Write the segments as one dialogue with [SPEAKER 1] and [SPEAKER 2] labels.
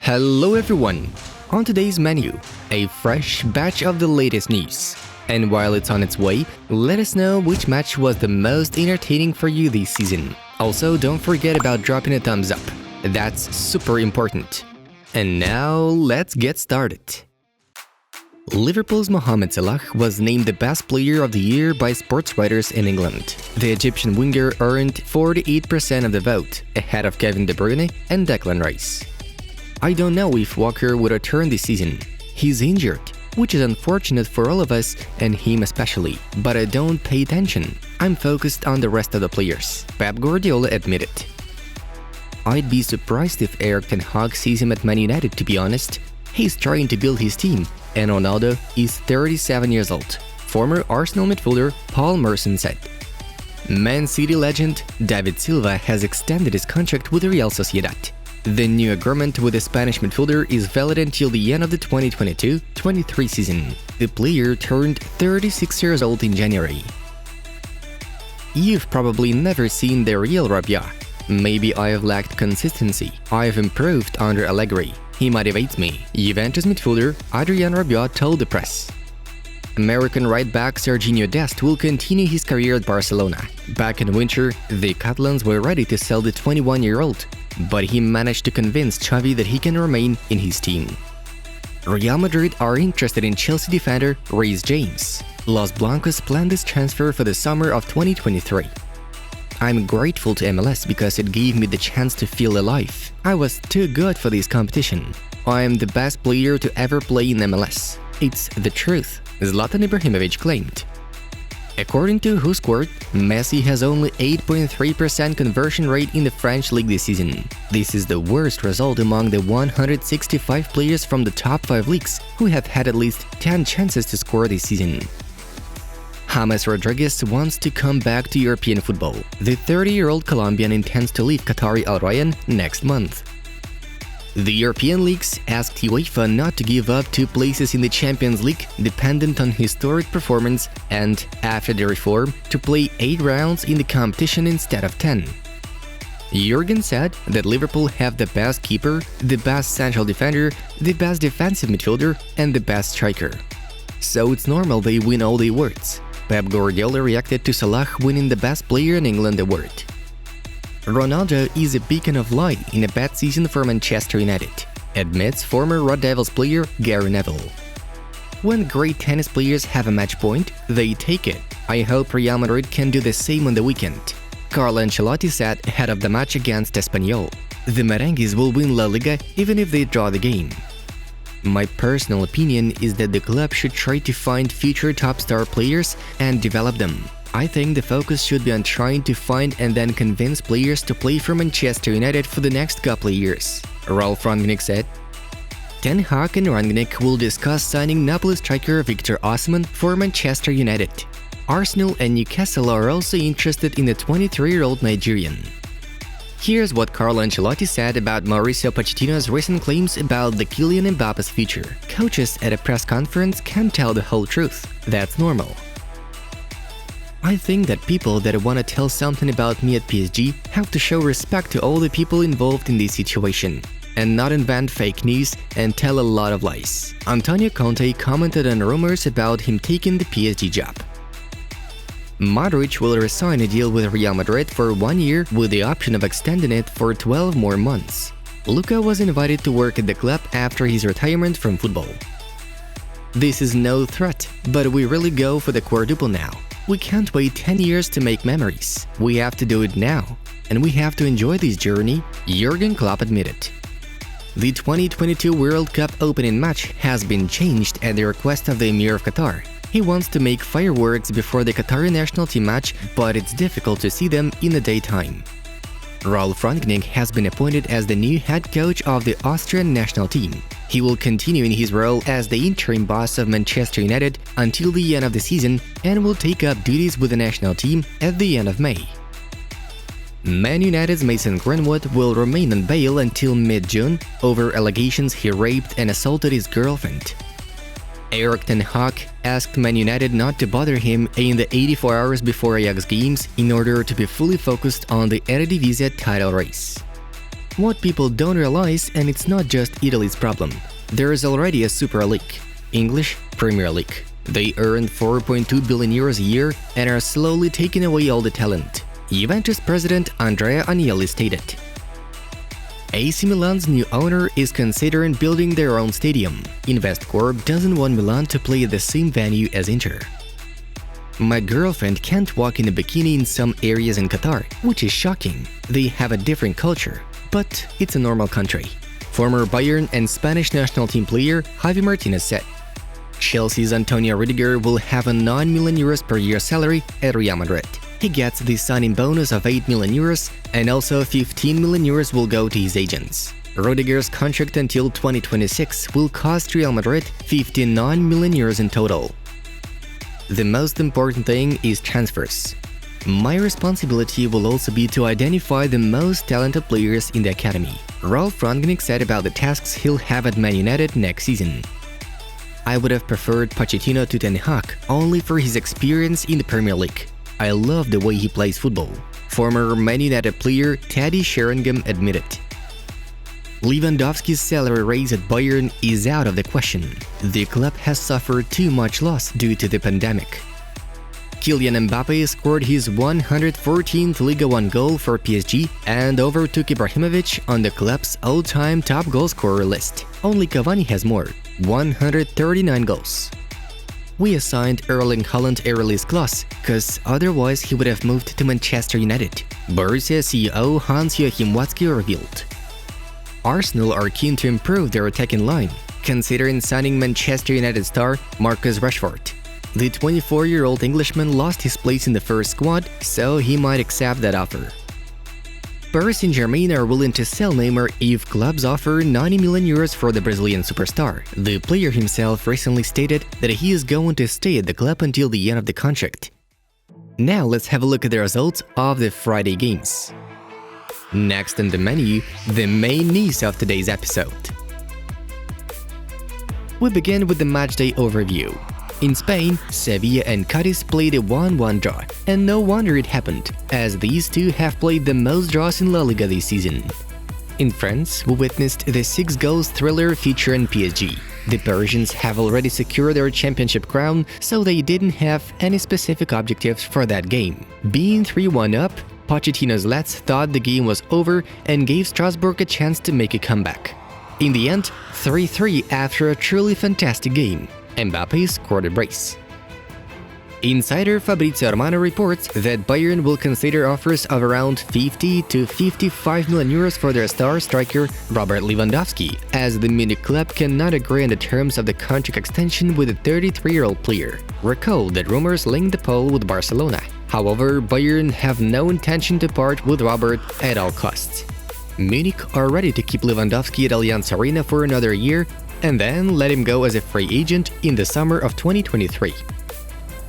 [SPEAKER 1] Hello everyone! On today's menu, a fresh batch of the latest news. And while it's on its way, let us know which match was the most entertaining for you this season. Also, don't forget about dropping a thumbs up. That's super important. And now, let's get started. Liverpool's Mohamed Salah was named the best player of the year by sports writers in England. The Egyptian winger earned 48% of the vote, ahead of Kevin De Bruyne and Declan Rice. I don't know if Walker would return this season. He's injured, which is unfortunate for all of us and him especially, but I don't pay attention. I'm focused on the rest of the players, Pep Guardiola admitted. I'd be surprised if Erik ten Hag sees him at Man United, to be honest. He's trying to build his team, and Ronaldo is 37 years old, former Arsenal midfielder Paul Merson said. Man City legend David Silva has extended his contract with Real Sociedad. The new agreement with the Spanish midfielder is valid until the end of the 2022-23 season. The player turned 36 years old in January. You've probably never seen the real Rabiot. Maybe I have lacked consistency. I have improved under Allegri. He motivates me, Juventus midfielder Adrien Rabiot told the press. American right-back Serginho Dest will continue his career at Barcelona. Back in winter, the Catalans were ready to sell the 21-year-old, but he managed to convince Xavi that he can remain in his team. Real Madrid are interested in Chelsea defender Reece James. Los Blancos plan this transfer for the summer of 2023. I'm grateful to MLS because it gave me the chance to feel alive. I was too good for this competition. I am the best player to ever play in MLS. It's the truth, Zlatan Ibrahimovic claimed. According to WhoScored, Messi has only 8.3% conversion rate in the French league this season. This is the worst result among the 165 players from the top 5 leagues who have had at least 10 chances to score this season. James Rodriguez wants to come back to European football. The 30-year-old Colombian intends to leave Qatari Al Rayyan next month. The European leagues asked UEFA not to give up 2 places in the Champions League dependent on historic performance and, after the reform, to play 8 rounds in the competition instead of 10. Jurgen said that Liverpool have the best keeper, the best central defender, the best defensive midfielder, and the best striker. So it's normal they win all the awards. Pep Guardiola reacted to Salah winning the Best Player in England award. Ronaldo is a beacon of light in a bad season for Manchester United, admits former Red Devils player Gary Neville. When great tennis players have a match point, they take it. I hope Real Madrid can do the same on the weekend, Carlo Ancelotti said ahead of the match against Espanyol. The Merengues will win La Liga even if they draw the game. My personal opinion is that the club should try to find future top star players and develop them. I think the focus should be on trying to find and then convince players to play for Manchester United for the next couple of years, Ralf Rangnick said. Ten Hag and Rangnick will discuss signing Napoli striker Victor Osimhen for Manchester United. Arsenal and Newcastle are also interested in the 23-year-old Nigerian. Here's what Carlo Ancelotti said about Mauricio Pochettino's recent claims about the Kylian Mbappe's future. Coaches at a press conference can't tell the whole truth. That's normal. I think that people that want to tell something about me at PSG have to show respect to all the people involved in this situation, and not invent fake news and tell a lot of lies. Antonio Conte commented on rumors about him taking the PSG job. Modric will resign a deal with Real Madrid for 1 year with the option of extending it for 12 more months. Luka was invited to work at the club after his retirement from football. This is no threat, but we really go for the quadruple now. We can't wait 10 years to make memories. We have to do it now, and we have to enjoy this journey, Jurgen Klopp admitted. The 2022 World Cup opening match has been changed at the request of the Emir of Qatar. He wants to make fireworks before the Qatari national team match, but it's difficult to see them in the daytime. Ralf Rangnick has been appointed as the new head coach of the Austrian national team. He will continue in his role as the interim boss of Manchester United until the end of the season and will take up duties with the national team at the end of May. Man United's Mason Greenwood will remain on bail until mid-June over allegations he raped and assaulted his girlfriend. Erik ten Hag asked Man United not to bother him in the 84 hours before Ajax games in order to be fully focused on the Eredivisie title race. What people don't realize, and it's not just Italy's problem, there is already a Super League, English Premier League. They earn 4.2 billion euros a year and are slowly taking away all the talent, Juventus president Andrea Agnelli stated. AC Milan's new owner is considering building their own stadium. Investcorp doesn't want Milan to play at the same venue as Inter. My girlfriend can't walk in a bikini in some areas in Qatar, which is shocking. They have a different culture, but it's a normal country. Former Bayern and Spanish national team player Javi Martinez said. Chelsea's Antonio Rüdiger will have a 9 million euros per year salary at Real Madrid. He gets the signing bonus of 8 million euros, and also 15 million euros will go to his agents. Rüdiger's contract until 2026 will cost Real Madrid 59 million euros in total. The most important thing is transfers. My responsibility will also be to identify the most talented players in the academy, Ralf Rangnick said about the tasks he'll have at Man United next season. I would have preferred Pochettino to Ten Hag only for his experience in the Premier League. I love the way he plays football, former Man United player Teddy Sheringham admitted. Lewandowski's salary raise at Bayern is out of the question. The club has suffered too much loss due to the pandemic. Kylian Mbappe scored his 114th Ligue 1 goal for PSG and overtook Ibrahimovic on the club's all-time top goalscorer list. Only Cavani has more, 139 goals. We assigned Erling Haaland a release clause, cause otherwise he would have moved to Manchester United, Borussia CEO Hans-Joachim Watzke revealed. Arsenal are keen to improve their attacking line, considering signing Manchester United star Marcus Rashford. The 24-year-old Englishman lost his place in the first squad, so he might accept that offer. Paris Saint-Germain are willing to sell Neymar if clubs offer 90 million euros for the Brazilian superstar. The player himself recently stated that he is going to stay at the club until the end of the contract. Now let's have a look at the results of the Friday games. Next on the menu, the main news of today's episode. We begin with the matchday overview. In Spain, Sevilla and Cadiz played a 1-1 draw, and no wonder it happened, as these two have played the most draws in La Liga this season. In France, we witnessed the 6-goal thriller featuring PSG. The Parisians have already secured their championship crown, so they didn't have any specific objectives for that game. Being 3-1 up, Pochettino's lads thought the game was over and gave Strasbourg a chance to make a comeback. In the end, 3-3 after a truly fantastic game. Mbappe scored a brace. Insider Fabrizio Romano reports that Bayern will consider offers of around 50 to 55 million euros for their star striker Robert Lewandowski, as the Munich club cannot agree on the terms of the contract extension with the 33-year-old player. Recall that rumors linked the Pole with Barcelona. However, Bayern have no intention to part with Robert at all costs. Munich are ready to keep Lewandowski at Allianz Arena for another year and then let him go as a free agent in the summer of 2023.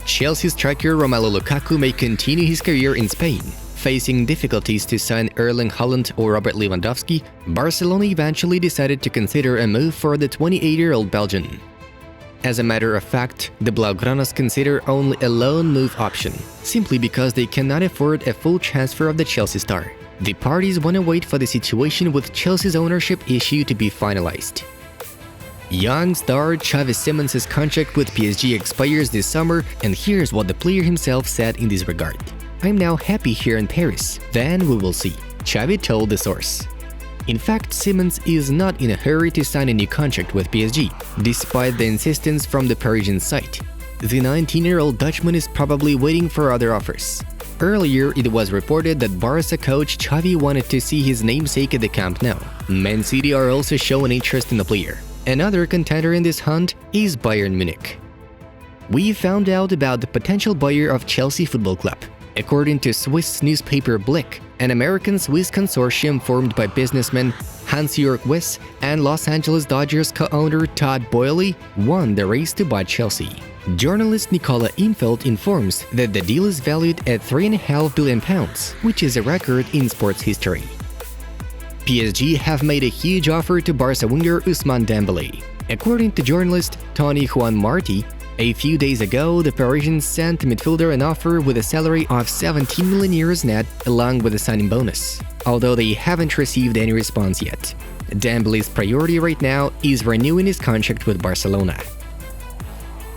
[SPEAKER 1] Chelsea striker Romelu Lukaku may continue his career in Spain. Facing difficulties to sign Erling Haaland or Robert Lewandowski, Barcelona eventually decided to consider a move for the 28-year-old Belgian. As a matter of fact, the Blaugranas consider only a loan move option, simply because they cannot afford a full transfer of the Chelsea star. The parties want to wait for the situation with Chelsea's ownership issue to be finalized. Young star Xavi Simons' contract with PSG expires this summer, and here's what the player himself said in this regard. "I'm now happy here in Paris, then we will see," Xavi told the source. In fact, Simons is not in a hurry to sign a new contract with PSG, despite the insistence from the Parisian side. The 19-year-old Dutchman is probably waiting for other offers. Earlier, it was reported that Barça coach Xavi wanted to see his namesake at the Camp Nou. Man City are also showing interest in the player. Another contender in this hunt is Bayern Munich. We found out about the potential buyer of Chelsea Football Club. According to Swiss newspaper Blick, an American-Swiss consortium formed by businessmen Hans-Jörg Wyss and Los Angeles Dodgers co-owner Todd Boehly won the race to buy Chelsea. Journalist Nicola Infeld informs that the deal is valued at £3.5 billion, which is a record in sports history. PSG have made a huge offer to Barca winger Ousmane Dembele. According to journalist Toni Juanmarti, A few days ago, the Parisians sent the midfielder an offer with a salary of 17 million euros net along with a signing bonus, although they haven't received any response yet. Dembele's priority right now is renewing his contract with Barcelona.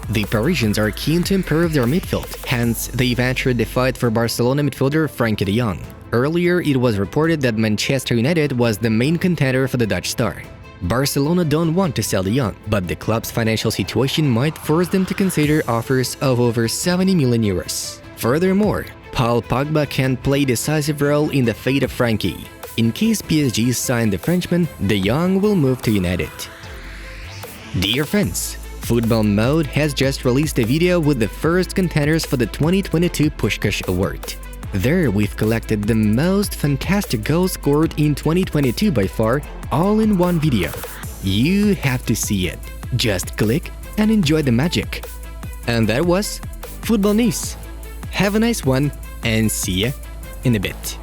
[SPEAKER 1] The Parisians are keen to improve their midfield, hence they've entered the fight for Barcelona midfielder Frenkie De Jong. Earlier, it was reported that Manchester United was the main contender for the Dutch star. Barcelona don't want to sell De Jong, but the club's financial situation might force them to consider offers of over 70 million euros. Furthermore, Pogba can play a decisive role in the fate of Frenkie. In case PSG sign the Frenchman, De Jong will move to United. Dear friends, Football Mode has just released a video with the first contenders for the 2022 Puskás Award. There, we've collected the most fantastic goals scored in 2022 by far, all in one video. You have to see it. Just click and enjoy the magic. And that was Football News. Have a nice one and see ya in a bit.